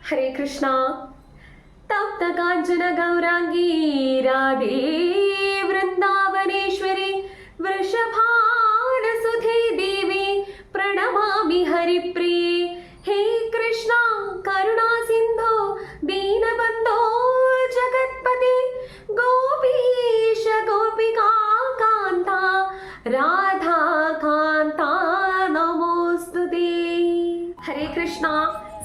हरे कृष्णा। तप्त कांचन गौरांगी राधे वृंदावनेश्वरी वृषभानुसुते देवी प्रणमामि हरिप्रिये। हे कृष्णा करुणा सिंधो दीनबंधो जगत्पते गोपीश गोपिका कांता राधा कांता नमोस्तुते। हरे कृष्णा।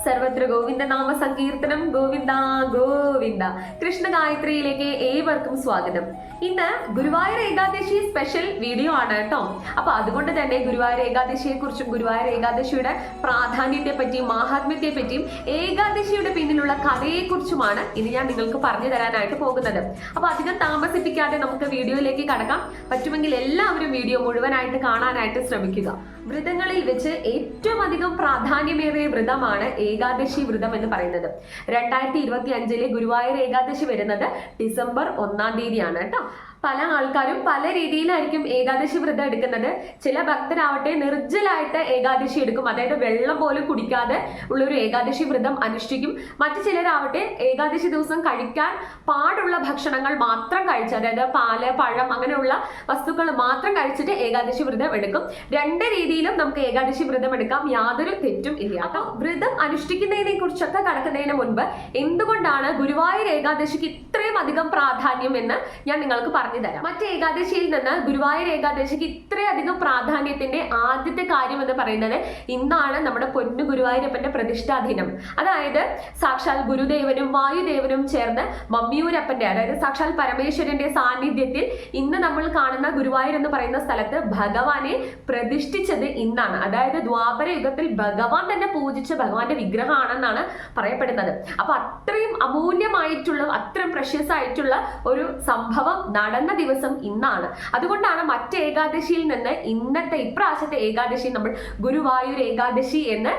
സർവത്ര ഗോവിന്ദ നാമ സങ്കീർത്തനം ഗോവിന്ദ ഗോവിന്ദ. കൃഷ്ണ ഗായത്രിയിലേക്ക് ഏവർക്കും സ്വാഗതം. ഇന്ന് ഗുരുവായൂർ ഏകാദശി സ്പെഷ്യൽ വീഡിയോ ആണ് കേട്ടോ. അപ്പൊ അതുകൊണ്ട് തന്നെ ഗുരുവായൂർ ഏകാദശിയെ കുറിച്ചും ഗുരുവായൂർ ഏകാദശിയുടെ പ്രാധാന്യത്തെ പറ്റിയും മാഹാത്മ്യത്തെ പറ്റിയും ഏകാദശിയുടെ പിന്നിലുള്ള കഥയെ കുറിച്ചുമാണ് ഇനി ഞാൻ നിങ്ങൾക്ക് പറഞ്ഞു തരാനായിട്ട് പോകുന്നത്. അപ്പൊ അധികം താമസിപ്പിക്കാതെ നമുക്ക് വീഡിയോയിലേക്ക് കടക്കാം. പറ്റുമെങ്കിൽ എല്ലാവരും വീഡിയോ മുഴുവനായിട്ട് കാണാനായിട്ട് ശ്രമിക്കുക. വ്രതങ്ങളിൽ വെച്ച് ഏറ്റവും അധികം പ്രാധാന്യമേറിയ വ്രതമാണ് ഏകാദശി വ്രതം എന്ന് പറയുന്നത്. 2025 ഗുരുവായൂർ ഏകാദശി വരുന്നത് ഡിസംബർ 1-ാം തീയതിയാണ് കേട്ടോ. പല ആൾക്കാരും പല രീതിയിലായിരിക്കും ഏകാദശി വ്രതം എടുക്കുന്നത്. ചില ഭക്തരാവട്ടെ നിർജ്ജലായിട്ട് ഏകാദശി എടുക്കും, അതായത് വെള്ളം പോലും കുടിക്കാതെ ഉള്ളൊരു ഏകാദശി വ്രതം അനുഷ്ഠിക്കും. മറ്റു ചിലരാവട്ടെ ഏകാദശി ദിവസം കഴിക്കാൻ പാടുള്ള ഭക്ഷണങ്ങൾ മാത്രം കഴിച്ച്, അതായത് പാല് പഴം അങ്ങനെയുള്ള വസ്തുക്കൾ മാത്രം കഴിച്ചിട്ട് ഏകാദശി വ്രതം എടുക്കും. രണ്ട് രീതിയിലും നമുക്ക് ഏകാദശി വ്രതം എടുക്കാം, യാതൊരു തെറ്റും ഇല്ല കേട്ടോ. വ്രതം അനുഷ്ഠിക്കുന്നതിനെ കുറിച്ചൊക്കെ കടക്കുന്നതിന് മുൻപ് എന്തുകൊണ്ടാണ് ഗുരുവായൂർ ഏകാദശിക്ക് ഇത്രയും അധികം പ്രാധാന്യം എന്ന് ഞാൻ നിങ്ങൾക്ക് പറഞ്ഞു തരാം. മറ്റു ഏകാദശിയിൽ നിന്ന് ഗുരുവായൂർ ഏകാദശിക്ക് ഇത്രയധികം പ്രാധാന്യത്തിന്റെ ആദ്യത്തെ കാര്യം എന്ന് പറയുന്നത് ഇന്നാണ് നമ്മുടെ പൊന്നു ഗുരുവായൂരപ്പന്റെ പ്രതിഷ്ഠാ ദിനം. അതായത് സാക്ഷാൽ ഗുരുദേവനും വായുദേവനും ചേർന്ന് മമ്മിയൂരപ്പന്റെ, അതായത് സാക്ഷാൽ പരമേശ്വരന്റെ സാന്നിധ്യത്തിൽ ഇന്ന് നമ്മൾ കാണുന്ന ഗുരുവായൂർ എന്ന് പറയുന്ന സ്ഥലത്ത് ഭഗവാനെ പ്രതിഷ്ഠിച്ചത് ഇന്നാണ്. അതായത് ദ്വാപര യുഗത്തിൽ ഭഗവാൻ തന്നെ പൂജിച്ച ഭഗവാന്റെ വിഗ്രഹമാണെന്നാണ് പറയപ്പെടുന്നത്. അപ്പൊ അത്രയും അമൂല്യമായിട്ടുള്ള, അത്രയും പ്രഷ്യസ് ആയിട്ടുള്ള ഒരു സംഭവം നടന്ന ദിവസം ഇന്നാണ്. അതുകൊണ്ടാണ് മറ്റ് ഏകാദശിയിൽ നിന്ന് ഇന്നത്തെ ഇപ്രാവശ്യത്തെ ഏകാദശി നമ്മൾ ഗുരുവായൂർ ഏകാദശി എന്ന്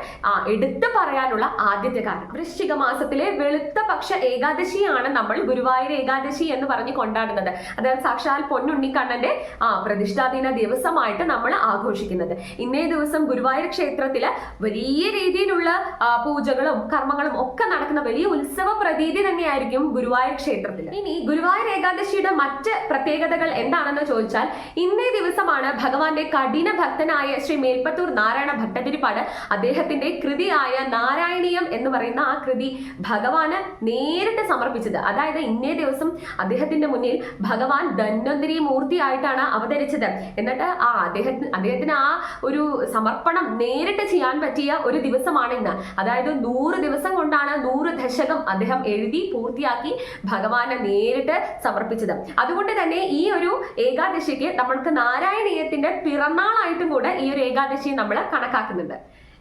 എടുത്തു പറയാനുള്ള ആദ്യത്തെ കാരണം. വൃശ്ചിക മാസത്തിലെ വെളുത്ത പക്ഷ ഏകാദശിയാണ് നമ്മൾ ഗുരുവായൂർ ഏകാദശി എന്ന് പറഞ്ഞ് കൊണ്ടാടുന്നത്. അതായത് സാക്ഷാൽ പൊന്നുണ്ണിക്കണ്ണന്റെ പ്രതിഷ്ഠാദിന ദിവസമായിട്ട് നമ്മൾ ആഘോഷിക്കുന്നത്. ഇന്നേ ദിവസം ഗുരുവായൂർ ക്ഷേത്രത്തില് വലിയ രീതിയിലുള്ള പൂജകളും കർമ്മങ്ങളും ഒക്കെ നടക്കുന്ന വലിയ ഉത്സവ പ്രതീതി തന്നെയായിരിക്കും ഗുരുവായൂർ ക്ഷേത്രത്തിൽ. ഇനി ഗുരുവായൂർ ഏകാദശിയുടെ മറ്റ് പ്രത്യേകതകൾ എന്താണെന്ന് ചോദിച്ചാൽ, ഇന്നേ ദിവസമാണ് ഭഗവാന്റെ കഠിന ഭക്തനായ ശ്രീ മേൽപ്പത്തൂർ നാരായണ ഭട്ടതിരിപ്പാട് അദ്ദേഹത്തിന്റെ കൃതിയായ നാരായണീയം എന്ന് പറയുന്ന ആ കൃതി ഭഗവാന് നേരിട്ട് സമർപ്പിച്ചത്. അതായത് ഇന്നേ ദിവസം അദ്ദേഹത്തിന്റെ മുന്നിൽ ഭഗവാൻ ധന്വന്തരി മൂർത്തിയായിട്ടാണ് അവതരിച്ചത്. എന്നിട്ട് അദ്ദേഹത്തിന് ആ ഒരു സമർപ്പണം നേരിട്ട് ചെയ്യാൻ പറ്റിയ ഒരു ദിവസമാണ് ഇന്ന്. അതായത് 100 ദിവസം കൊണ്ടാണ് 100 ദശകം അദ്ദേഹം എഴുതി പൂർത്തിയാക്കി ഭഗവാനെ നേരിട്ട് സമർപ്പിച്ചത്. അതുകൊണ്ട് തന്നെ ഈ ഒരു ഏകാദശിക്ക് നമ്മൾക്ക് നാരായണീയത്തിന്റെ പിറന്നാളായിട്ടും കൂടെ ഈ ഒരു ഏകാദശി നമ്മൾ കണക്കാക്കുന്നുണ്ട്.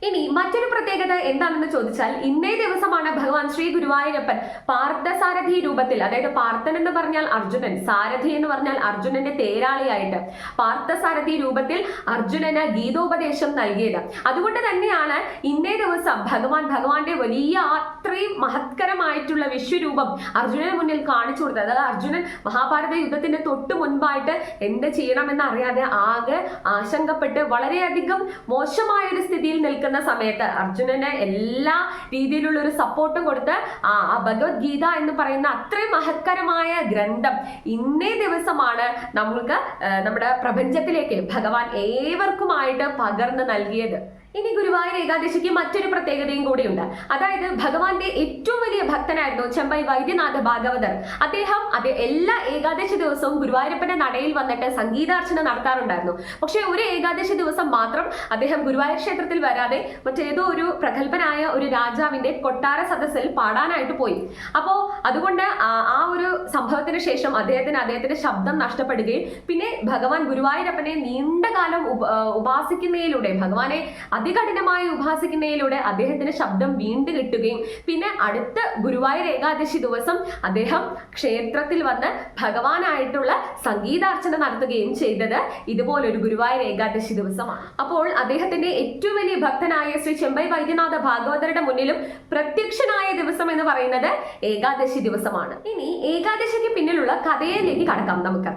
ഇനി മറ്റൊരു പ്രത്യേകത എന്താണെന്ന് ചോദിച്ചാൽ, ഇന്നേ ദിവസമാണ് ഭഗവാൻ ശ്രീ ഗുരുവായൂരപ്പൻ പാർത്ഥസാരഥി രൂപത്തിൽ, അതായത് പാർത്ഥൻ എന്ന് പറഞ്ഞാൽ അർജുനൻ, സാരഥി എന്ന് പറഞ്ഞാൽ അർജുനന്റെ തേരാളിയായിട്ട് പാർത്ഥസാരഥി രൂപത്തിൽ അർജുനന് ഗീതോപദേശം നൽകിയത്. അതുകൊണ്ട് തന്നെയാണ് ഇന്നേ ദിവസം ഭഗവാന്റെ വലിയ അത്രയും മഹത്കരമായിട്ടുള്ള വിശ്വരൂപം അർജുനന് മുന്നിൽ കാണിച്ചു കൊടുത്തത്. അതായത് അർജുനൻ മഹാഭാരത യുദ്ധത്തിന് തൊട്ട് മുൻപായിട്ട് എന്ത് ചെയ്യണമെന്ന് അറിയാതെ ആകെ ആശങ്കപ്പെട്ട് വളരെയധികം മോശമായ ഒരു സ്ഥിതിയിൽ നിൽക്കുന്ന സമയത്ത് അർജുനന് എല്ലാ രീതിയിലുള്ള ഒരു സപ്പോർട്ടും കൊടുത്ത് ആ ഭഗവത്ഗീത എന്ന് പറയുന്ന അത്രയും മഹത്കരമായ ഗ്രന്ഥം ഇന്നേ ദിവസമാണ് നമ്മൾക്ക് നമ്മുടെ പ്രപഞ്ചത്തിലേക്ക് ഭഗവാൻ ഏവർക്കുമായിട്ട് പകർന്നു നൽകിയത്. ഇനി ഗുരുവായൂർ ഏകാദശിക്ക് മറ്റൊരു പ്രത്യേകതയും കൂടിയുണ്ട്. അതായത് ഭഗവാന്റെ ഏറ്റവും വലിയ ഭക്തനായിരുന്നു ചെമ്പൈ വൈദ്യനാഥ ഭാഗവതർ. അദ്ദേഹം എല്ലാ ഏകാദശി ദിവസവും ഗുരുവായൂരപ്പന്റെ നടയിൽ വന്നിട്ട് സംഗീതാർച്ചന നടത്താറുണ്ടായിരുന്നു. പക്ഷെ ഒരു ഏകാദശി ദിവസം മാത്രം അദ്ദേഹം ഗുരുവായൂർ ക്ഷേത്രത്തിൽ വരാതെ മറ്റേതോ ഒരു പ്രഗത്ഭനായ ഒരു രാജാവിന്റെ കൊട്ടാര സദസ്സിൽ പാടാനായിട്ട് പോയി. അപ്പോ അതുകൊണ്ട് ആ ഒരു സംഭവത്തിന് ശേഷം അദ്ദേഹത്തിന്റെ ശബ്ദം നഷ്ടപ്പെടുകയും പിന്നെ ഭഗവാൻ ഗുരുവായൂരപ്പനെ നീണ്ടകാലം ഉപാസിക്കുന്നതിലൂടെ, ഭഗവാനെ അതികഠിനമായി ഉപാസിക്കുന്നതിലൂടെ അദ്ദേഹത്തിന് ശബ്ദം വീണ്ടും കിട്ടുകയും പിന്നെ അടുത്ത ഗുരുവായൂർ ഏകാദശി ദിവസം അദ്ദേഹം ക്ഷേത്രത്തിൽ വന്ന് ഭഗവാനായിട്ടുള്ള സംഗീതാർച്ചന നടത്തുകയും ചെയ്തത് ഇതുപോലൊരു ഗുരുവായൂർ ഏകാദശി ദിവസമാണ്. അപ്പോൾ അദ്ദേഹത്തിന്റെ ഏറ്റവും വലിയ ഭക്തനായ ശ്രീ ചെമ്പൈ വൈദ്യനാഥ ഭാഗവതരുടെ മുന്നിലും പ്രത്യക്ഷനായ ദിവസം എന്ന് പറയുന്നത് ഏകാദശി ദിവസമാണ്. ഇനി ഏകാദശിക്ക് പിന്നിലുള്ള കഥയിലേക്ക് കടക്കാം നമുക്ക്.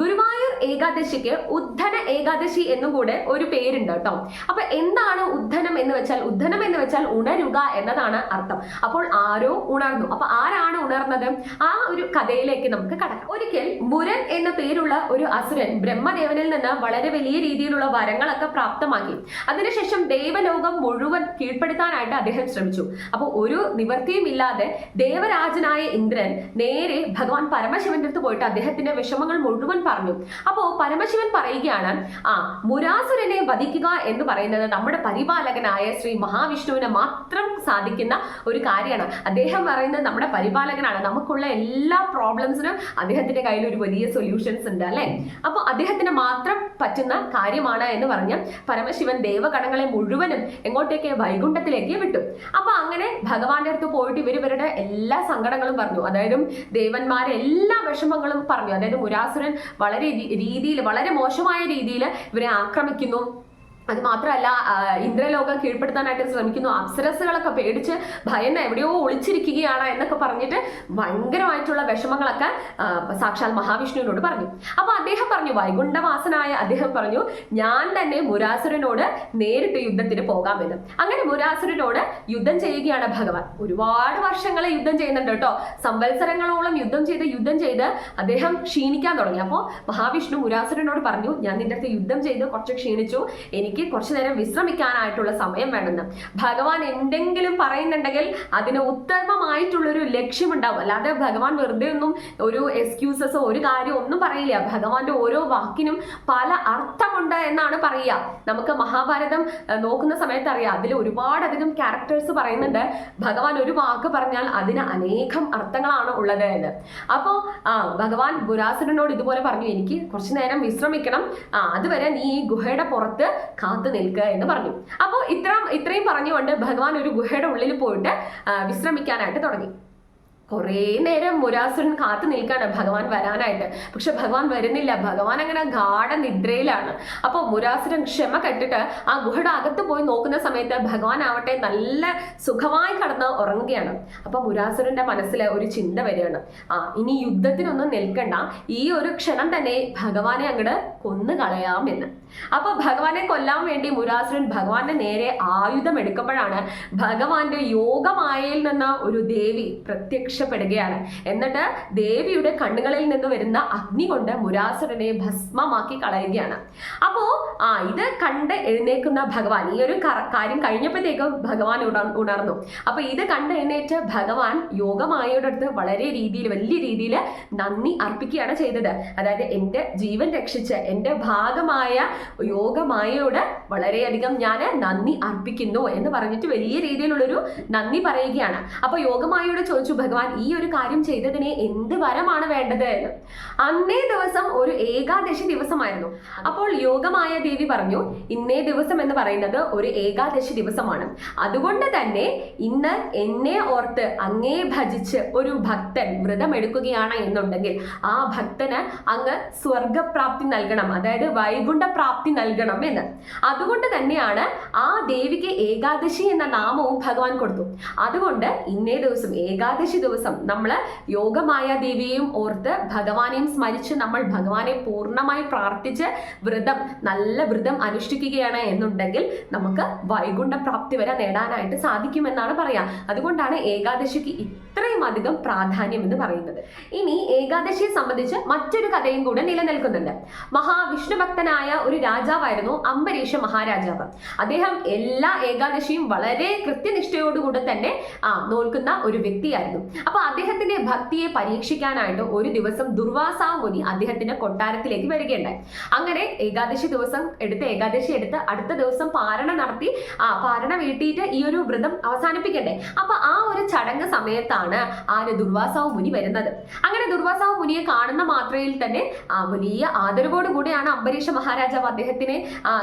ഗുരുവായൂർ ഏകാദശിക്ക് ഉദ്ധന ഏകാദശി എന്നും കൂടെ ഒരു പേരുണ്ട് കേട്ടോ. അപ്പൊ എന്താണ് എന്താണ് ഉദ്ധനം എന്ന് വെച്ചാൽ? ഉദ്ധനം എന്ന് വെച്ചാൽ ഉണരുക എന്നതാണ് അർത്ഥം. അപ്പോൾ ആരോ ഉണർന്നു. അപ്പൊ ആരാണ് ഉണർന്നത്? ആ ഒരു കഥയിലേക്ക് നമുക്ക് കടക്കാം. ഒരിക്കൽ മുരൻ എന്ന പേരുള്ള ഒരു അസുരൻ ബ്രഹ്മദേവനിൽ നിന്ന് വളരെ വലിയ രീതിയിലുള്ള വരങ്ങളൊക്കെ പ്രാപ്തമാക്കി. അതിനുശേഷം ദേവലോകം മുഴുവൻ കീഴ്പ്പെടുത്താനായിട്ട് അദ്ദേഹം ശ്രമിച്ചു. അപ്പോൾ ഒരു നിവർത്തിയും ഇല്ലാതെ ദേവരാജനായ ഇന്ദ്രൻ നേരെ ഭഗവാൻ പരമശിവന്റെ അടുത്ത് പോയിട്ട് അദ്ദേഹത്തിന്റെ വിഷമങ്ങൾ മുഴുവൻ പറഞ്ഞു. അപ്പോ പരമശിവൻ പറയുകയാണ്, മുരാസുരനെ വധിക്കുക എന്ന് പറയുന്നത് നമ്മുടെ പരിപാലകനായ ശ്രീ മഹാവിഷ്ണുവിനെ മാത്രം സാധിക്കുന്ന ഒരു കാര്യമാണ്. അദ്ദേഹം പറയുന്നത് നമ്മുടെ പരിപാലകനാണ്. നമുക്കുള്ള എല്ലാ പ്രോബ്ലംസിനും അദ്ദേഹത്തിന്റെ കയ്യിൽ ഒരു വലിയ സൊല്യൂഷൻസ് ഉണ്ട് അല്ലെ. അപ്പൊ അദ്ദേഹത്തിന് മാത്രം പറ്റുന്ന കാര്യമാണ് എന്ന് പറഞ്ഞ് പരമശിവൻ ദേവഗണങ്ങളെ മുഴുവനും എങ്ങോട്ടേക്ക്? വൈകുണ്ഠത്തിലേക്ക് വിട്ടു. അപ്പൊ അങ്ങനെ ഭഗവാന്റെ അടുത്ത് പോയിട്ട് ഇവരുടെ എല്ലാ സങ്കടങ്ങളും പറഞ്ഞു. അതായത് ദേവന്മാരെ എല്ലാ വിഷമങ്ങളും പറഞ്ഞു. അതായത് മുരാസുരൻ വളരെ മോശമായ രീതിയിൽ ഇവരെ ആക്രമിക്കുന്നു. അത് മാത്രമല്ല, ഇന്ദ്രലോകം കീഴ്പ്പെടുത്താനായിട്ട് ശ്രമിക്കുന്നു. അപ്സരസുകളൊക്കെ പേടിച്ച് ഭയന്ന് എവിടെയോ ഒളിച്ചിരിക്കുകയാണ് എന്നൊക്കെ പറഞ്ഞിട്ട് ഭയങ്കരമായിട്ടുള്ള വിഷമങ്ങളൊക്കെ സാക്ഷാൽ മഹാവിഷ്ണുവിനോട് പറഞ്ഞു. അപ്പൊ അദ്ദേഹം പറഞ്ഞു, വൈകുണ്ഠവാസനായ അദ്ദേഹം പറഞ്ഞു, ഞാൻ തന്നെ മുരാസുരനോട് നേരിട്ട് യുദ്ധത്തിന് പോകാമെന്ന്. അങ്ങനെ മുരാസുരനോട് യുദ്ധം ചെയ്യുകയാണ് ഭഗവാൻ. ഒരുപാട് വർഷങ്ങളെ യുദ്ധം ചെയ്യുന്നുണ്ട് കേട്ടോ. സംവത്സരങ്ങളോളം യുദ്ധം ചെയ്ത് അദ്ദേഹം ക്ഷീണിക്കാൻ തുടങ്ങി. അപ്പോൾ മഹാവിഷ്ണു മുരാസുരനോട് പറഞ്ഞു, ഞാൻ നിന്റെ അടുത്ത് യുദ്ധം ചെയ്ത് കുറച്ച് ക്ഷീണിച്ചു, എനിക്ക് കുറച്ചു നേരം വിശ്രമിക്കാനായിട്ടുള്ള സമയം വേണമെന്ന്. ഭഗവാൻ എന്തെങ്കിലും പറയുന്നുണ്ടെങ്കിൽ അതിന് ഉത്തമമായിട്ടുള്ളൊരു ലക്ഷ്യമുണ്ടാവും. അല്ലാതെ ഭഗവാൻ വെറുതെ ഒന്നും ഒരു എക്സ്ക്യൂസസോ ഒരു കാര്യം ഒന്നും പറയില്ല. ഭഗവാന്റെ ഓരോ വാക്കിനും പല അർത്ഥമുണ്ട് എന്നാണ് പറയുക. നമുക്ക് മഹാഭാരതം നോക്കുന്ന സമയത്ത് അറിയാം, അതിൽ ഒരുപാടധികം ക്യാരക്ടേഴ്സ് പറയുന്നുണ്ട്. ഭഗവാൻ ഒരു വാക്ക് പറഞ്ഞാൽ അതിന് അനേകം അർത്ഥങ്ങളാണ് ഉള്ളത് എന്ന്. അപ്പോ ഭഗവാൻ മുരാസുരനോട് ഇതുപോലെ പറഞ്ഞു, എനിക്ക് കുറച്ചു നേരം വിശ്രമിക്കണം, അതുവരെ നീ ഈ ഗുഹയുടെ പുറത്ത് കാത്തു നിൽക്കുക എന്ന് പറഞ്ഞു. അപ്പോൾ ഇത്രയും പറഞ്ഞുകൊണ്ട് ഭഗവാൻ ഒരു ഗുഹയുടെ ഉള്ളിൽ പോയിട്ട് വിശ്രമിക്കാനായിട്ട് തുടങ്ങി. കുറേ നേരം മുരാസുരൻ കാത്തു നിൽക്കാണ് ഭഗവാൻ വരാനായിട്ട്. പക്ഷെ ഭഗവാൻ വരുന്നില്ല. ഭഗവാൻ അങ്ങനെ ഗാഢനിദ്രയിലാണ്. അപ്പോൾ മുരാസുരൻ ക്ഷമ കെട്ടിട്ട് ആ ഗുഹയുടെ അകത്ത് പോയി നോക്കുന്ന സമയത്ത് ഭഗവാൻ ആവട്ടെ നല്ല സുഖമായി കടന്ന് ഉറങ്ങുകയാണ്. അപ്പൊ മുരാസുരന്റെ മനസ്സിൽ ഒരു ചിന്ത വരികയാണ്, ഇനി യുദ്ധത്തിനൊന്നും നിൽക്കണ്ട, ഈ ഒരു ക്ഷണം തന്നെ ഭഗവാനെ അങ്ങോട്ട് കൊന്നു കളയാമെന്ന്. അപ്പൊ ഭഗവാനെ കൊല്ലാൻ വേണ്ടി മുരാസുരൻ ഭഗവാന്റെ നേരെ ആയുധം എടുക്കുമ്പോഴാണ് ഭഗവാന്റെ യോഗമായയിൽ നിന്ന് ഒരു ദേവി പ്രത്യക്ഷപ്പെടുകയാണ്. എന്നിട്ട് ദേവിയുടെ കണ്ണുകളിൽ നിന്ന് വരുന്ന അഗ്നി കൊണ്ട് മുരാസുരനെ ഭസ്മമാക്കി കളയുകയാണ്. അപ്പോ ഇത് കണ്ട് എഴുന്നേക്കുന്ന ഭഗവാൻ, ഈ ഒരു കാര്യം കഴിഞ്ഞപ്പോഴത്തേക്കും ഭഗവാൻ ഉണർന്നു. അപ്പൊ ഇത് കണ്ട് എഴുന്നേറ്റ് ഭഗവാൻ യോഗമായയുടെ അടുത്ത് വലിയ രീതിയിൽ നന്ദി അർപ്പിക്കുകയാണ് ചെയ്തത്. അതായത് എന്റെ ജീവൻ രക്ഷിച്ച് എന്റെ ഭാഗമായ യോഗമായയോട് വളരെയധികം ഞാൻ നന്ദി അർപ്പിക്കുന്നു എന്ന് പറഞ്ഞിട്ട് വലിയ രീതിയിലുള്ളൊരു നന്ദി പറയുകയാണ്. അപ്പൊ യോഗമായയോട് ചോദിച്ചു ഭഗവാൻ, ഈ ഒരു കാര്യം ചെയ്തതിന് എന്ത് വരമാണ് വേണ്ടത് എന്ന്. അന്നേ ദിവസം ഒരു ഏകാദശി ദിവസമായിരുന്നു. അപ്പോൾ യോഗമായ ദേവി പറഞ്ഞു, ഇന്നേ ദിവസം എന്ന് പറയുന്നത് ഒരു ഏകാദശി ദിവസമാണ്. അതുകൊണ്ട് തന്നെ ഇന്ന് എന്നെ ഓർത്ത് അങ്ങേ ഭജിച്ച് ഒരു ഭക്തൻ വ്രതമെടുക്കുകയാണ് എന്നുണ്ടെങ്കിൽ ആ ഭക്തന് അങ്ങ് സ്വർഗപ്രാപ്തി നൽകണം, അതായത് വൈകുണ്ഠ പ്രാപ്തി നൽകണം എന്ന്. അതുകൊണ്ട് തന്നെയാണ് ആ ദേവിക്ക് ഏകാദശി എന്ന നാമവും ഭഗവാൻ കൊടുത്തു. അതുകൊണ്ട് ഇന്നേ ദിവസം ഏകാദശി ദിവസം നമ്മൾ യോഗമായ ദേവിയെയും ഓർത്ത് ഭഗവാനെയും സ്മരിച്ച് നമ്മൾ ഭഗവാനെ പൂർണ്ണമായി പ്രാർത്ഥിച്ച് നല്ല വ്രതം അനുഷ്ഠിക്കുകയാണ് എന്നുണ്ടെങ്കിൽ നമുക്ക് വൈകുണ്ഠ പ്രാപ്തി വരെ നേടാനായിട്ട് സാധിക്കുമെന്നാണ് പറയാ. അതുകൊണ്ടാണ് ഏകാദശിക്ക് ഇത്രയും അധികം പ്രാധാന്യം എന്ന് പറയുന്നത്. ഇനി ഏകാദശിയെ സംബന്ധിച്ച് മറ്റൊരു കഥയും കൂടെ നിലനിൽക്കുന്നുണ്ട്. മഹാവിഷ്ണു ഭക്തനായ ഒരു രാജാവായിരുന്നു അംബരീഷ മഹാരാജാവ്. അദ്ദേഹം എല്ലാ ഏകാദശിയും വളരെ കൃത്യനിഷ്ഠയോടുകൂടെ തന്നെ നോൽക്കുന്ന ഒരു വ്യക്തിയായിരുന്നു. അപ്പൊ അദ്ദേഹത്തിന്റെ ഭക്തിയെ പരീക്ഷിക്കാനായിട്ട് ഒരു ദിവസം ദുർവാസാ മുനി അദ്ദേഹത്തിന്റെ കൊട്ടാരത്തിലേക്ക് വരികയുണ്ടായി. അങ്ങനെ ഏകാദശി എടുത്ത് അടുത്ത ദിവസം പാരണ നടത്തി പാരണ വീട്ടിയിട്ട് ഈ ഒരു വ്രതം അവസാനിപ്പിക്കണ്ടേ. അപ്പൊ ആ ഒരു ചടങ്ങ് സമയത്താണ് ദുർവാസാവ് മുനി വരുന്നത്. അങ്ങനെ ദുർവാസാവ് മുനിയെ കാണുന്ന മാത്രയിൽ തന്നെ വലിയ ആദരവോടുകൂടിയാണ് അംബരീഷ മഹാരാജാവ് അദ്ദേഹത്തിനെ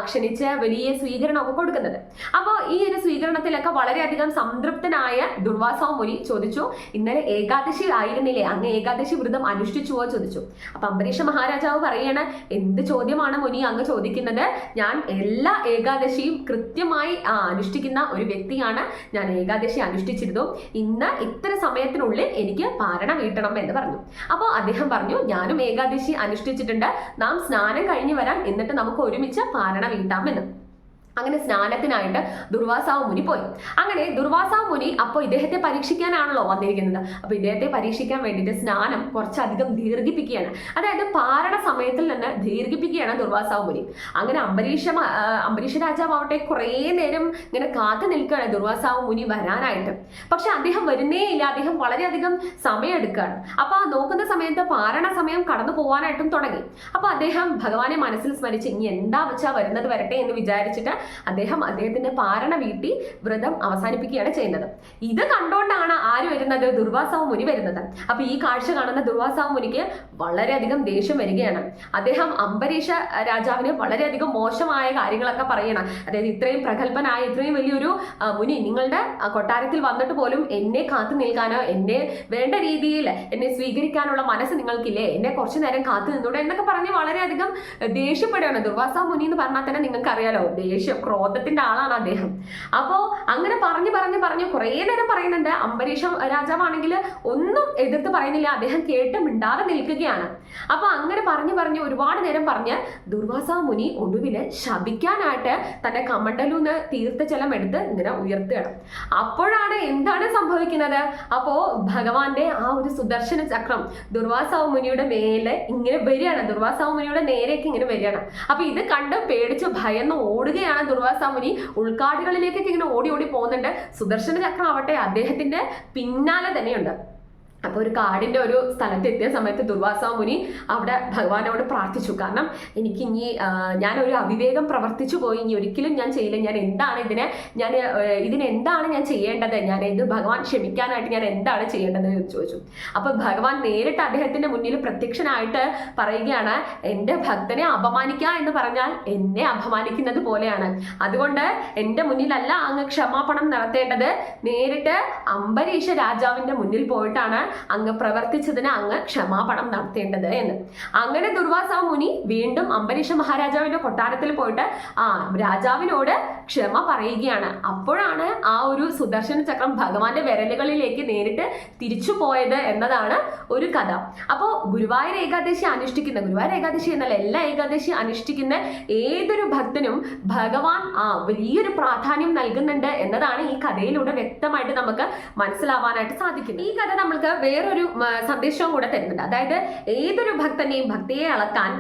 ക്ഷണിച്ച് വലിയ സ്വീകരണമൊക്കെ കൊടുക്കുന്നത്. അപ്പോൾ ഈ ഒരു സ്വീകരണത്തിലൊക്കെ വളരെയധികം സംതൃപ്തനായ ദുർവാസാവ് മുനി ചോദിച്ചു, ഇന്നലെ ഏകാദശി ആയിരുന്നില്ലേ, അങ്ങ് ഏകാദശി വ്രതം അനുഷ്ഠിച്ചുവോ ചോദിച്ചു. അപ്പൊ അംബരീഷ മഹാരാജാവ് പറയാണ്, എന്ത് ചോദ്യമാണ് മുനി അങ്ങ് ചോദിക്കുന്നത്? ഞാൻ എല്ലാ ഏകാദശിയും കൃത്യമായി അനുഷ്ഠിക്കുന്ന ഒരു വ്യക്തിയാണ്. ഞാൻ ഏകാദശി അനുഷ്ഠിച്ചിരുന്നു. ഇന്ന് ഇത്ര സമയത്തിനുള്ളിൽ എനിക്ക് പാരണ വീട്ടണം എന്ന് പറഞ്ഞു. അപ്പോൾ അദ്ദേഹം പറഞ്ഞു, ഞാനും ഏകാദശി അനുഷ്ഠിച്ചിട്ടുണ്ട്, നാം സ്നാനം കഴിഞ്ഞ് വരാം, എന്നിട്ട് നമുക്ക് ഒരുമിച്ച് പാരണ വീട്ടാമെന്ന്. അങ്ങനെ സ്നാനത്തിനായിട്ട് ദുർവാസാവ് മുനി പോയി. അങ്ങനെ ദുർവാസാവ് മുനി അപ്പോൾ ഇദ്ദേഹത്തെ പരീക്ഷിക്കാനാണല്ലോ വന്നിരിക്കുന്നത്. അപ്പോൾ ഇദ്ദേഹത്തെ പരീക്ഷിക്കാൻ വേണ്ടിയിട്ട് സ്നാനം കുറച്ചധികം ദീർഘിപ്പിക്കുകയാണ്. അതായത് പാരണ സമയത്തിൽ തന്നെ ദീർഘിപ്പിക്കുകയാണ് ദുർവാസാവ് മുനി. അങ്ങനെ അംബരീഷ രാജാവട്ടെ കുറേ നേരം ഇങ്ങനെ കാത്തു നിൽക്കുകയാണ് ദുർവാസാവ് മുനി വരാനായിട്ട്. പക്ഷെ അദ്ദേഹം വരുന്നേ ഇല്ല. അദ്ദേഹം വളരെയധികം സമയം എടുക്കുകയാണ്. അപ്പോൾ നോക്കുന്ന സമയത്ത് പാരണ സമയം കടന്നു പോകാനായിട്ടും തുടങ്ങി. അപ്പോൾ അദ്ദേഹം ഭഗവാനെ മനസ്സിൽ സ്മരിച്ച് ഇനി എന്താ വെച്ചാൽ വരുന്നത് വരട്ടെ എന്ന് വിചാരിച്ചിട്ട് അദ്ദേഹത്തിന്റെ പാരണ വീട്ടി വ്രതം അവസാനിപ്പിക്കുകയാണ് ചെയ്യുന്നത്. ഇത് കണ്ടുകൊണ്ടാണ് ആര് വരുന്നത്? ദുർവാസാവ് മുനി വരുന്നത്. അപ്പൊ ഈ കാഴ്ച കാണുന്ന ദുർവാസാവ് മുനിക്ക് വളരെയധികം ദേഷ്യം വരികയാണ്. അദ്ദേഹം അംബരീഷ രാജാവിന് വളരെയധികം മോശമായ കാര്യങ്ങളൊക്കെ പറയണം. അതായത് ഇത്രയും പ്രഗത്ഭനായ ഇത്രയും വലിയൊരു മുനി നിങ്ങളുടെ കൊട്ടാരത്തിൽ വന്നിട്ട് പോലും എന്നെ കാത്തു നിൽക്കാനോ എന്നെ വേണ്ട രീതിയിൽ എന്നെ സ്വീകരിക്കാനുള്ള മനസ്സ് നിങ്ങൾക്കില്ലേ? എന്നെ കുറച്ചു നേരം കാത്തു നിന്നൂടെ എന്നൊക്കെ പറഞ്ഞ് വളരെയധികം ദേഷ്യപ്പെടുകയാണ്. ദുർവാസാവ് മുനി എന്ന് പറഞ്ഞാൽ തന്നെ നിങ്ങൾക്ക് അറിയാലോ, ദേഷ്യം ക്രോധത്തിന്റെ ആളാണ് അദ്ദേഹം. അപ്പോ അങ്ങനെ പറഞ്ഞു കുറേ നേരം പറയുന്നുണ്ട്. അംബരീഷ രാജാവാണെങ്കിൽ ഒന്നും എതിർത്ത് പറയുന്നില്ല. അദ്ദേഹം കേട്ട് മിണ്ടാതെ നിൽക്കുകയാണ്. അപ്പൊ അങ്ങനെ പറഞ്ഞു ഒരുപാട് നേരം പറഞ്ഞ് ദുർവാസാവ് മുനി ഒടുവില് ശപിക്കാനായിട്ട് തന്റെ കമണ്ടലൂന്ന് തീർത്ഥജലം എടുത്ത് ഇങ്ങനെ ഉയർത്തുകയാണ്. അപ്പോഴാണ് എന്താണ് സംഭവിക്കുന്നത്? അപ്പോ ഭഗവാന്റെ ആ ഒരു സുദർശന ചക്രം ദുർവാസാവ് മുനിയുടെ മേലെ ഇങ്ങനെ വരികയാണ്. ദുർവാസാവ് മുനിയുടെ നേരേക്ക് ഇങ്ങനെ വരികയാണ്. അപ്പൊ ഇത് കണ്ട് പേടിച്ച് ഭയന്ന് ഓടുകയാണ് ദുർവാസാവ് മുനി. ഉൾക്കാടുകളിലേക്കൊക്കെ ഇങ്ങനെ ഓടി പോകുന്നുണ്ട്. സുദർശന ചക്രം ആവട്ടെ അദ്ദേഹത്തിന്റെ പിന്നാലെ തന്നെയുണ്ട്. അപ്പോൾ ഒരു കാടിന്റെ ഒരു സ്ഥലത്ത് എത്തിയ സമയത്ത് ദുർവാസാവ് മുനി അവിടെ ഭഗവാനോട് പ്രാർത്ഥിച്ചു. കാരണം എനിക്ക് ഇനി ഞാനൊരു അവിവേകം പ്രവർത്തിച്ചു പോയി, ഇനി ഒരിക്കലും ഞാൻ ചെയ്യില്ല. ഇതിനെന്താണ് ഞാൻ ചെയ്യേണ്ടത്? ഇത് ഭഗവാൻ ക്ഷമിക്കാനായിട്ട് ഞാൻ എന്താണ് ചെയ്യേണ്ടത് എന്ന് ചോദിച്ചു. അപ്പൊ ഭഗവാൻ നേരിട്ട് അദ്ദേഹത്തിന്റെ മുന്നിൽ പ്രത്യക്ഷനായിട്ട് പറയുകയാണ്, എൻ്റെ ഭക്തനെ അപമാനിക്കുക എന്ന് പറഞ്ഞാൽ എന്നെ അപമാനിക്കുന്നത് പോലെയാണ്. അതുകൊണ്ട് എൻ്റെ മുന്നിലല്ല അങ്ങ് ക്ഷമാപണം നടത്തേണ്ടത്, നേരിട്ട് അംബരീഷ രാജാവിന്റെ മുന്നിൽ പോയിട്ടാണ് അങ്ങ് പ്രവർത്തിച്ചതിന് അങ്ങ് ക്ഷമാപണം നടത്തേണ്ടത് എന്ന്. അങ്ങനെ ദുർവാസാവ് മുനി വീണ്ടും അംബരീഷ മഹാരാജാവിന്റെ കൊട്ടാരത്തിൽ പോയിട്ട് രാജാവിനോട് ക്ഷമ പറയുകയാണ്. അപ്പോഴാണ് ആ ഒരു സുദർശന ചക്രം ഭഗവാന്റെ വിരലുകളിലേക്ക് നേരിട്ട് തിരിച്ചു പോയത് എന്നതാണ് ഒരു കഥ. അപ്പോൾ ഗുരുവായൂർ ഏകാദശി എന്നല്ല, എല്ലാ ഏകാദശി അനുഷ്ഠിക്കുന്ന ഏതൊരു ഭക്തനും ഭഗവാൻ വലിയൊരു പ്രാധാന്യം നൽകുന്നുണ്ട് എന്നതാണ് ഈ കഥയിലൂടെ വ്യക്തമായിട്ട് നമുക്ക് മനസ്സിലാവാനായിട്ട് സാധിക്കുന്നത്. ഈ കഥ നമ്മൾക്ക് വേറൊരു സന്ദേശവും കൂടെ തരുന്നുണ്ട്. അതായത് ഏതൊരു ഭക്തനെയും ഭക്തിയെ അളക്കാൻ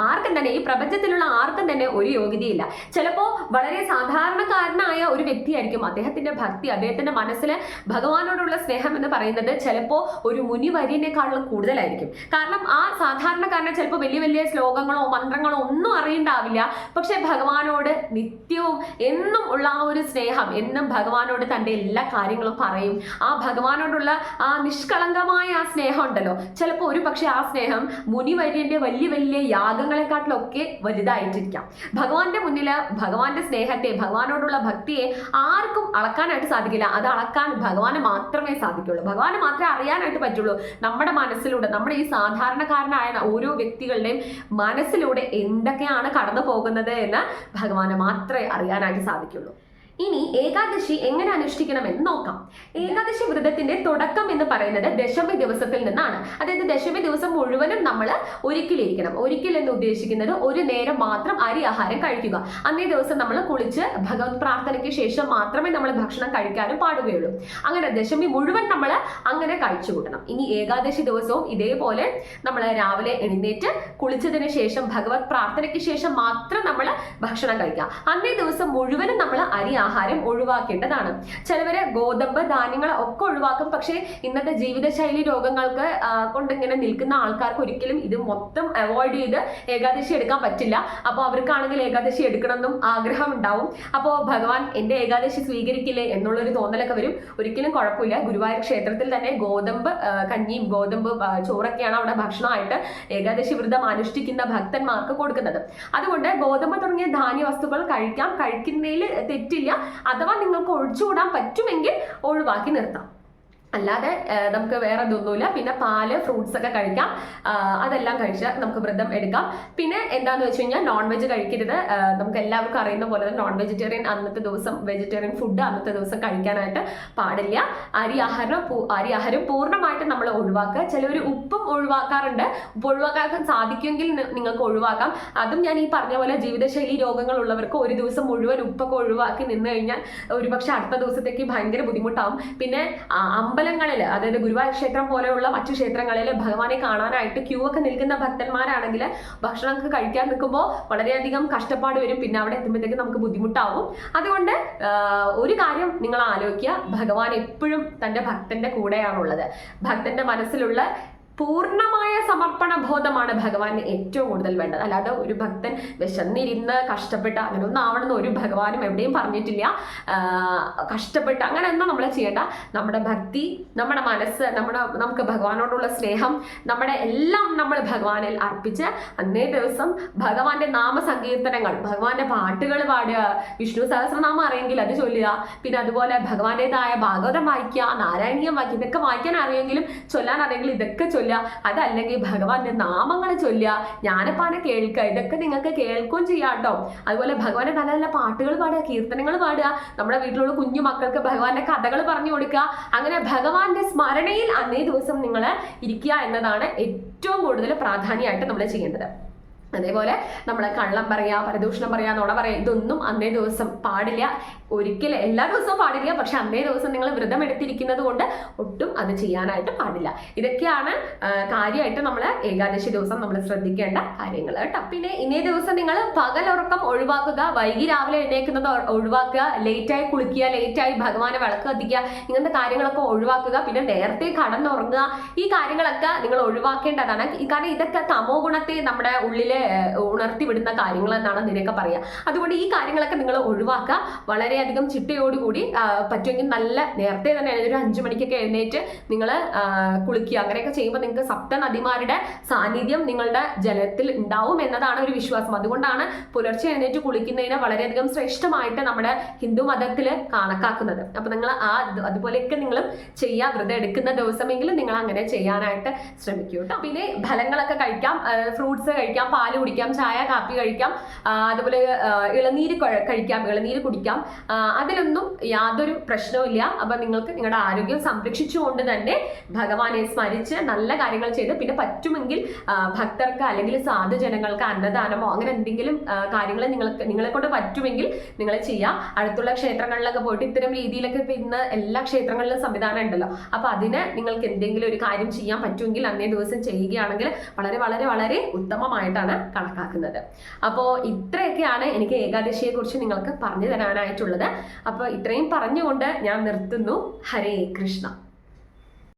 ആർക്കും തന്നെ ഈ പ്രപഞ്ചത്തിലുള്ള ആർക്കും തന്നെ ഒരു യോഗ്യതയില്ല. ചിലപ്പോൾ വളരെ സാധാരണക്കാരനായ ഒരു വ്യക്തിയായിരിക്കും അദ്ദേഹത്തിന്റെ ഭക്തി, അദ്ദേഹത്തിന്റെ മനസ്സിൽ ഭഗവാനോടുള്ള സ്നേഹം എന്ന് പറയുന്നത് ചിലപ്പോൾ ഒരു മുനിവര്യനേക്കാളും കൂടുതലായിരിക്കും. കാരണം ആ സാധാരണക്കാരനെ ചിലപ്പോൾ വലിയ വലിയ ശ്ലോകങ്ങളോ മന്ത്രങ്ങളോ ഒന്നും അറിയണ്ടാവില്ല. പക്ഷെ ഭഗവാനോട് നിത്യവും എന്നും ഉള്ള ആ ഒരു സ്നേഹം, എന്നും ഭഗവാനോട് തൻ്റെ എല്ലാ കാര്യങ്ങളും പറയും. ആ ഭഗവാനോടുള്ള ആ നിഷ്കളങ്കമായ ആ സ്നേഹം ഉണ്ടല്ലോ, ചിലപ്പോൾ ഒരു പക്ഷെ ആ സ്നേഹം മുനിവര്യന്റെ വലിയ വലിയ യാഗങ്ങളെക്കാട്ടിലൊക്കെ വലുതായിട്ടിരിക്കാം. ഭഗവാന്റെ മുന്നിൽ ഭഗവാന്റെ സ്നേഹത്തെ, ഭഗവാനോടുള്ള ഭക്തിയെ ആർക്കും അളക്കാനായിട്ട് സാധിക്കില്ല. അത് അളക്കാൻ ഭഗവാന് മാത്രമേ സാധിക്കുള്ളൂ. ഭഗവാന് മാത്രമേ അറിയാനായിട്ട് പറ്റുള്ളൂ. നമ്മുടെ മനസ്സിലൂടെ, നമ്മുടെ ഈ സാധാരണക്കാരനായ ഓരോ വ്യക്തികളുടെയും മനസ്സിലൂടെ എന്തൊക്കെയാണ് കടന്നു പോകുന്നത് എന്ന് ഭഗവാന് മാത്രമേ അറിയാനായിട്ട് സാധിക്കുള്ളൂ. ഇനി ഏകാദശി എങ്ങനെ അനുഷ്ഠിക്കണമെന്ന് നോക്കാം. ഏകാദശി വ്രതത്തിന്റെ തുടക്കം എന്ന് പറയുന്നത് ദശമി ദിവസത്തിൽ നിന്നാണ്. അതായത് ദശമി ദിവസം മുഴുവനും നമ്മൾ ഒരിക്കലിരിക്കണം. ഒരിക്കൽ എന്ന് ഉദ്ദേശിക്കുന്നത് ഒരു നേരം മാത്രം അരി ആഹാരം കഴിക്കുക. അന്നേ ദിവസം നമ്മൾ കുളിച്ച് ഭഗവത് പ്രാർത്ഥനയ്ക്ക് ശേഷം മാത്രമേ നമ്മൾ ഭക്ഷണം കഴിക്കാനും പാടുകയുള്ളൂ. അങ്ങനെ ദശമി മുഴുവൻ നമ്മൾ അങ്ങനെ കഴിച്ചു കൂട്ടണം. ഇനി ഏകാദശി ദിവസവും ഇതേപോലെ നമ്മൾ രാവിലെ എഴുന്നേറ്റ് കുളിച്ചതിന് ശേഷം ഭഗവത് പ്രാർത്ഥനയ്ക്ക് ശേഷം മാത്രം നമ്മൾ ഭക്ഷണം കഴിക്കുക. അന്നേ ദിവസം മുഴുവനും നമ്മൾ അരി ആഹാരം ഒഴിവാക്കേണ്ടതാണ്. ചിലവര് ഗോതമ്പ് ധാന്യങ്ങൾ ഒക്കെ ഒഴിവാക്കും. പക്ഷേ ഇന്നത്തെ ജീവിതശൈലി രോഗങ്ങൾക്ക് കൊണ്ടിങ്ങനെ നിൽക്കുന്ന ആൾക്കാർക്ക് ഒരിക്കലും ഇത് മൊത്തം അവോയ്ഡ് ചെയ്ത് ഏകാദശി എടുക്കാൻ പറ്റില്ല. അപ്പോൾ അവർക്കാണെങ്കിൽ ഏകാദശി എടുക്കണമെന്നും ആഗ്രഹം ഉണ്ടാവും. അപ്പോൾ ഭഗവാൻ എൻ്റെ ഏകാദശി സ്വീകരിക്കില്ലേ എന്നുള്ളൊരു തോന്നലൊക്കെ വരും. ഒരിക്കലും കുഴപ്പമില്ല. ഗുരുവായൂർ ക്ഷേത്രത്തിൽ തന്നെ ഗോതമ്പ് കഞ്ഞിയും ഗോതമ്പ് ചോറൊക്കെയാണ് അവിടെ ഭക്ഷണമായിട്ട് ഏകാദശി വ്രതം അനുഷ്ഠിക്കുന്ന ഭക്തന്മാർക്ക് കൊടുക്കുന്നത്. അതുകൊണ്ട് ഗോതമ്പ് തുടങ്ങിയ ധാന്യ വസ്തുക്കൾ കഴിക്കുന്നതിൽ തെറ്റില്ല. അഥവാ നിങ്ങൾക്ക് ഒഴിച്ചുകൂടാൻ പറ്റുമെങ്കിൽ ഒഴിവാക്കി നിർത്താം. അല്ലാതെ നമുക്ക് വേറെ ഇതൊന്നുമില്ല. പിന്നെ പാല്, ഫ്രൂട്ട്സ് ഒക്കെ കഴിക്കാം. അതെല്ലാം കഴിച്ച് നമുക്ക് വ്രതം എടുക്കാം. പിന്നെ എന്താണെന്ന് വെച്ച് കഴിഞ്ഞാൽ നോൺ വെജ് കഴിക്കരുത്. നമുക്ക് എല്ലാവർക്കും അറിയുന്ന പോലെ തന്നെ നോൺ വെജിറ്റേറിയൻ അന്നത്തെ ദിവസം, വെജിറ്റേറിയൻ ഫുഡ് അന്നത്തെ ദിവസം കഴിക്കാനായിട്ട് പാടില്ല. അരിയാഹാരം പൂർണ്ണമായിട്ടും നമ്മൾ ഒഴിവാക്കുക. ചിലവർ ഉപ്പും ഒഴിവാക്കാറുണ്ട്. ഉപ്പ് ഒഴിവാക്കാൻ സാധിക്കുമെങ്കിൽ നിങ്ങൾക്ക് ഒഴിവാക്കാം. അതും ഞാൻ ഈ പറഞ്ഞ പോലെ ജീവിതശൈലി രോഗങ്ങളുള്ളവർക്ക് ഒരു ദിവസം മുഴുവൻ ഉപ്പൊക്കെ ഒഴിവാക്കി നിന്ന് കഴിഞ്ഞാൽ ഒരുപക്ഷെ അടുത്ത ദിവസത്തേക്ക് ഭയങ്കര ബുദ്ധിമുട്ടാവും. പിന്നെ അമ്പലങ്ങളിൽ, അതായത് ഗുരുവായൂർ ക്ഷേത്രം പോലെയുള്ള മറ്റു ക്ഷേത്രങ്ങളിൽ ഭഗവാനെ കാണാനായിട്ട് ക്യൂ ഒക്കെ നിൽക്കുന്ന ഭക്തന്മാരാണെങ്കിൽ ഭക്ഷണമൊക്കെ കഴിക്കാൻ നിൽക്കുമ്പോൾ വളരെയധികം കഷ്ടപ്പാട് വരും. പിന്നെ അവിടെ എത്തുമ്പോഴത്തേക്ക് നമുക്ക് ബുദ്ധിമുട്ടാവും. അതുകൊണ്ട് ഒരു കാര്യം നിങ്ങൾ ആലോചിക്കുക, ഭഗവാൻ എപ്പോഴും തൻ്റെ ഭക്തന്റെ കൂടെയാണുള്ളത്. ഭക്തന്റെ മനസ്സിലുള്ള പൂർണ്ണമായ സമർപ്പണ ബോധമാണ് ഭഗവാന് ഏറ്റവും കൂടുതൽ വേണ്ടത്. അല്ലാതെ ഒരു ഭക്തൻ വിശന്നിരുന്ന് കഷ്ടപ്പെട്ട് അങ്ങനെയൊന്നും ആവണമെന്ന് ഒരു ഭഗവാനും എവിടെയും പറഞ്ഞിട്ടില്ല. കഷ്ടപ്പെട്ട് അങ്ങനെയൊന്നും നമ്മൾ ചെയ്യേണ്ട. നമ്മുടെ ഭക്തി, നമ്മുടെ മനസ്സ്, നമുക്ക് ഭഗവാനോടുള്ള സ്നേഹം, നമ്മുടെ എല്ലാം നമ്മൾ ഭഗവാനിൽ അർപ്പിച്ച് അന്നേ ദിവസം ഭഗവാന്റെ നാമസങ്കീർത്തനങ്ങൾ, ഭഗവാന്റെ പാട്ടുകൾ പാടുക, വിഷ്ണു സഹസ്രനാമം അറിയെങ്കിൽ അത് ചൊല്ലുക. പിന്നെ അതുപോലെ ഭഗവാന്റേതായ ഭാഗവതം വായിക്കുക, നാരായണീയം വായിക്കുക. ഇതൊക്കെ വായിക്കാൻ അറിയെങ്കിലും ചൊല്ലാൻ അറിയെങ്കിലും ഇതൊക്കെ അതല്ലെങ്കിൽ ഭഗവാന്റെ നാമങ്ങൾ ചൊല്ലുക, ജ്ഞാനപ്പാന കേൾക്കുക. ഇതൊക്കെ നിങ്ങൾക്ക് കേൾക്കുകയും ചെയ്യാം കേട്ടോ. അതുപോലെ ഭഗവാന്റെ നല്ല നല്ല പാട്ടുകൾ പാടുക, കീർത്തനങ്ങൾ പാടുക. നമ്മുടെ വീട്ടിലുള്ള കുഞ്ഞു മക്കൾക്ക് ഭഗവാന്റെ കഥകൾ പറഞ്ഞു കൊടുക്കുക. അങ്ങനെ ഭഗവാന്റെ സ്മരണയിൽ അന്നേ ദിവസം നിങ്ങൾ ഇരിക്കുക എന്നതാണ് ഏറ്റവും കൂടുതൽ പ്രാധാന്യമായിട്ട് നമ്മൾ ചെയ്യേണ്ടത്. അതേപോലെ നമ്മൾ കള്ളം പറയാ, പരദൂഷണം പറയാ, നുണ പറയാ, ഇതൊന്നും അന്നേ ദിവസം പാടില്ല. ഒരിക്കലും എല്ലാ ദിവസവും പാടില്ല. പക്ഷെ അന്നേ ദിവസം നിങ്ങൾ വ്രതം എടുത്തിരിക്കുന്നത് കൊണ്ട് ഒട്ടും അത് ചെയ്യാനായിട്ട് പാടില്ല. ഇതൊക്കെയാണ് കാര്യമായിട്ട് നമ്മൾ ഏകാദശി ദിവസം നമ്മൾ ശ്രദ്ധിക്കേണ്ട കാര്യങ്ങൾ കേട്ടോ. പിന്നെ ഇന്നേ ദിവസം നിങ്ങൾ പകലുറക്കം ഒഴിവാക്കുക, വൈകി രാവിലെ എഴുന്നേക്കുന്നത് ഒഴിവാക്കുക, ലേറ്റായി കുളിക്കുക, ലേറ്റായി ഭഗവാനെ വിളക്ക് കത്തിക്കുക, ഇങ്ങനത്തെ കാര്യങ്ങളൊക്കെ ഒഴിവാക്കുക. പിന്നെ നേരത്തെ കടന്നുറങ്ങുക. ഈ കാര്യങ്ങളൊക്കെ നിങ്ങൾ ഒഴിവാക്കേണ്ടതാണ്. കാരണം ഇതൊക്കെ തമോ ഗുണത്തെ നമ്മുടെ ഉള്ളിലെ ഉണർത്തി വിടുന്ന കാര്യങ്ങൾ എന്നാണ് ഇതിനൊക്കെ പറയുക. അതുകൊണ്ട് ഈ കാര്യങ്ങളൊക്കെ നിങ്ങൾ ഒഴിവാക്കുക. വളരെയധികം ചിട്ടയോടുകൂടി പറ്റുമെങ്കിൽ നല്ല നേരത്തെ തന്നെ ഒരു 5 മണിക്കൊക്കെ എഴുന്നേറ്റ് നിങ്ങൾ കുളിക്കുക. അങ്ങനെയൊക്കെ ചെയ്യുമ്പോൾ നിങ്ങൾക്ക് സപ്തനദിമാരുടെ സാന്നിധ്യം നിങ്ങളുടെ ജലത്തിൽ ഉണ്ടാവും എന്നതാണ് ഒരു വിശ്വാസം. അതുകൊണ്ടാണ് പുലർച്ചെ എഴുന്നേറ്റ് കുളിക്കുന്നതിനെ വളരെയധികം ശ്രേഷ്ഠമായിട്ട് നമ്മുടെ ഹിന്ദു മതത്തിൽ കണക്കാക്കുന്നത്. അപ്പൊ നിങ്ങൾ അതുപോലെയൊക്കെ നിങ്ങൾ ചെയ്യുക. വ്രതം എടുക്കുന്ന ദിവസമെങ്കിലും നിങ്ങൾ അങ്ങനെ ചെയ്യാനായിട്ട് ശ്രമിക്കൂ കേട്ടോ. പിന്നെ ഫലങ്ങളൊക്കെ കഴിക്കാം, ഫ്രൂട്ട്സ് കഴിക്കാം, പാല് കുടിക്കാം, ചായ കാപ്പി കഴിക്കാം, അതുപോലെ ഇളനീര് കഴിക്കാം, ഇളനീര് കുടിക്കാം. അതിലൊന്നും യാതൊരു പ്രശ്നവുമില്ല. അപ്പൊ നിങ്ങൾക്ക് നിങ്ങളുടെ ആരോഗ്യം സംരക്ഷിച്ചുകൊണ്ട് തന്നെ ഭഗവാനെ സ്മരിച്ച് നല്ല കാര്യങ്ങൾ ചെയ്ത്, പിന്നെ പറ്റുമെങ്കിൽ ഭക്തർക്ക് അല്ലെങ്കിൽ സാധുജനങ്ങൾക്ക് അന്നദാനമോ അങ്ങനെ എന്തെങ്കിലും കാര്യങ്ങൾ നിങ്ങളെ കൊണ്ട് പറ്റുമെങ്കിൽ നിങ്ങൾ ചെയ്യാം. അടുത്തുള്ള ക്ഷേത്രങ്ങളിലൊക്കെ പോയിട്ട് ഇത്തരം രീതിയിലൊക്കെ ഇന്ന് എല്ലാ ക്ഷേത്രങ്ങളിലും സംവിധാനം ഉണ്ടല്ലോ. അപ്പൊ അതിന് നിങ്ങൾക്ക് എന്തെങ്കിലും ഒരു കാര്യം ചെയ്യാൻ പറ്റുമെങ്കിൽ അന്നേ ദിവസം ചെയ്യുകയാണെങ്കിൽ വളരെ വളരെ വളരെ ഉത്തമമായിട്ടാണ് കണക്കാക്കുന്നത്. അപ്പോൾ ഇത്രയൊക്കെയാണ് എനിക്ക് ഏകാദശിയെ കുറിച്ച് നിങ്ങൾക്ക് പറഞ്ഞു തരാനായിട്ടുള്ളത്. അപ്പോൾ ഇത്രയും പറഞ്ഞുകൊണ്ട് ഞാൻ നിർത്തുന്നു. ഹരേ കൃഷ്ണ.